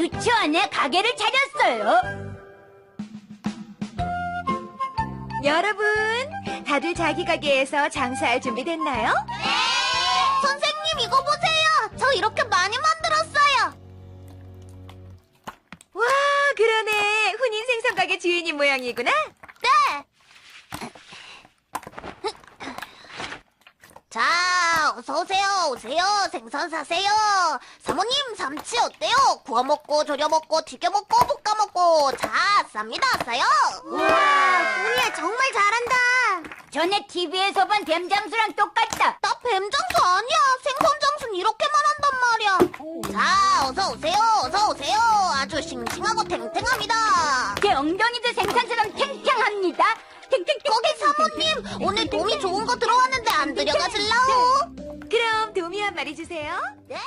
유치원에 가게를 차렸어요. 여러분, 다들 자기 가게에서 장사할 준비 됐나요? 네! 선생님, 이거 보세요! 저 이렇게 많이 만들었어요! 와, 그러네. 훈인 생선 가게 주인인 모양이구나. 네! 자, 어서오세요, 오세요. 생선 사세요. 사모님, 삼치 어때요? 구워먹고, 졸여먹고, 튀겨먹고, 볶아먹고. 자, 쌉니다, 싸요. 우와, 훈이야, 정말 잘한다. 전에 TV에서 본 뱀장수랑 똑같다. 나 뱀장수 아니야. 생선장수는 이렇게만 한단 말이야. 자, 어서오세요, 어서오세요. 아주 싱싱하고 탱탱합니다. 제 엉덩이도 생선처럼 탱탱합니다. 탱탱탱. 거기 사모님, 오늘 도미 좋은 거 들어왔는데 안 들여가실라오? 그럼 도미 한 마리 주세요. 네?